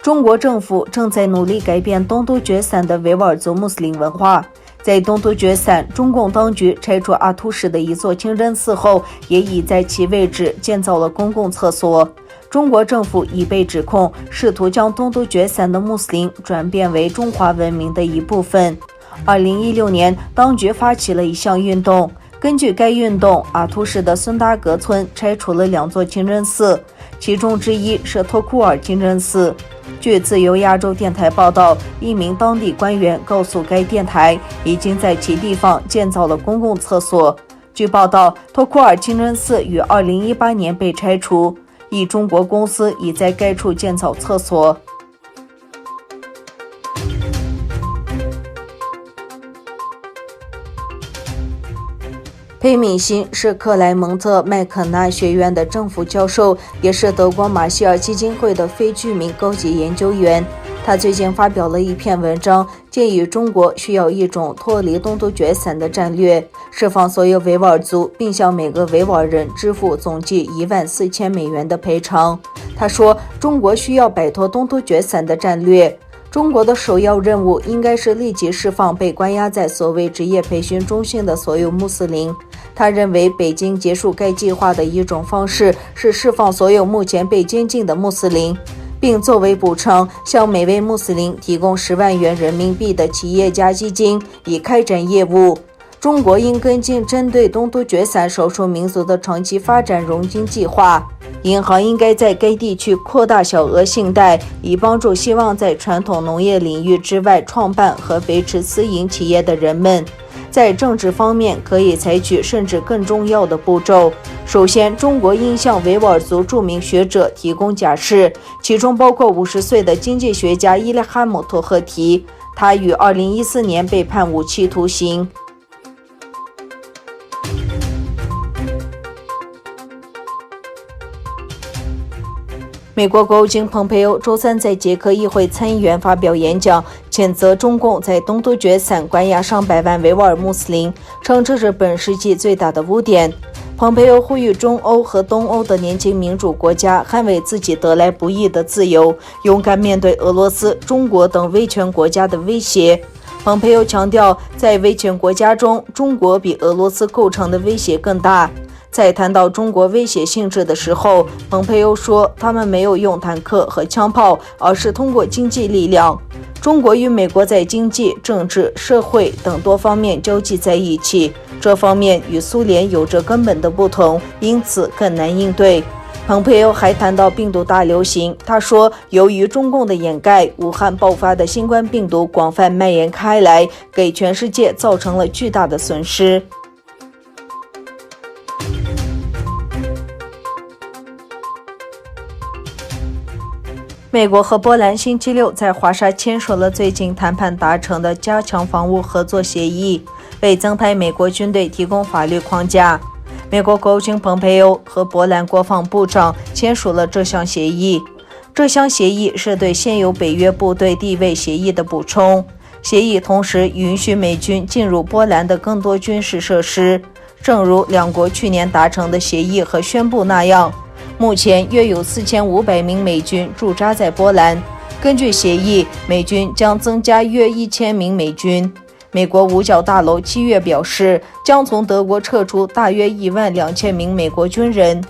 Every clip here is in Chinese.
中国政府正在努力改变东突厥散的维吾尔族穆斯林文化。在东突厥散，中共当局拆除阿图什的一座清真寺后，也已在其位置建造了公共厕所。中国政府已被指控试图将东突厥散的穆斯林转变为中华文明的一部分。2016年，当局发起了一项运动，根据该运动，阿图什的孙达格村拆除了2座清真寺，其中之一是托库尔清真寺。据自由亚洲电台报道，一名当地官员告诉该电台，已经在其地方建造了公共厕所。据报道，托库尔清真寺于2018年被拆除，一中国公司已在该处建造厕所。裴敏欣是克莱蒙特麦肯纳学院的正副教授，也是德国马歇尔基金会的非居民高级研究员。他最近发表了一篇文章，建议中国需要一种脱离东突厥散的战略，释放所有维吾尔族，并向每个维吾尔人支付总计14000美元的赔偿。他说，中国需要摆脱东突厥散的战略。中国的首要任务应该是立即释放被关押在所谓职业培训中心的所有穆斯林。他认为，北京结束该计划的一种方式是释放所有目前被监禁的穆斯林，并作为补偿，向每位穆斯林提供10万元人民币的企业家基金，以开展业务。中国应跟进针对东突厥散少数民族的长期发展融资计划。银行应该在该地区扩大小额信贷，以帮助希望在传统农业领域之外创办和维持私营企业的人们。在政治方面，可以采取甚至更重要的步骤。首先，中国应向维吾尔族著名学者提供假释，其中包括50岁的经济学家伊利哈姆·托赫提，他于2014年被判无期徒刑。美国国务卿蓬佩奥周三在捷克议会参议员发表演讲，谴责中共在东突厥散关押上百万维吾尔穆斯林，称这是本世纪最大的污点。蓬佩奥呼吁中欧和东欧的年轻民主国家捍卫自己得来不易的自由，勇敢面对俄罗斯、中国等威权国家的威胁。蓬佩奥强调，在威权国家中，中国比俄罗斯构成的威胁更大。在谈到中国威胁性质的时候，蓬佩奥说，他们没有用坦克和枪炮，而是通过经济力量。中国与美国在经济、政治、社会等多方面交际在一起，这方面与苏联有着根本的不同，因此更难应对。蓬佩奥还谈到病毒大流行，他说，由于中共的掩盖，武汉爆发的新冠病毒广泛蔓延开来，给全世界造成了巨大的损失。美国和波兰星期六在华沙签署了最近谈判达成的加强防务合作协议，为增派美国军队提供法律框架。美国国务卿蓬佩奥和波兰国防部长签署了这项协议。这项协议是对现有北约部队地位协议的补充。协议同时允许美军进入波兰的更多军事设施，正如两国去年达成的协议和宣布那样。目前约有4500名美军驻扎在波兰。根据协议，美军将增加约1000名美军。美国五角大楼7月表示，将从德国撤出大约12000名美国军人。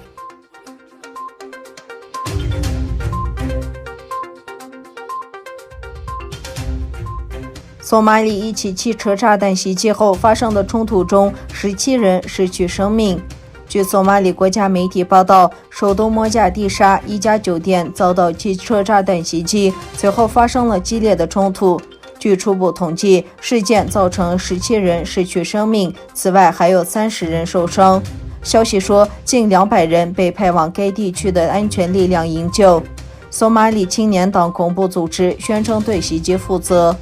索马里一起汽车炸弹袭击后发生的冲突中，17人失去生命。据索马里国家媒体报道，首都摩加迪沙一家酒店遭到汽车炸弹袭击，随后发生了激烈的冲突。据初步统计，事件造成17人失去生命，此外还有30人受伤。消息说，近200人被派往该地区的安全力量营救。索马里青年党恐怖组织宣称对袭击负责。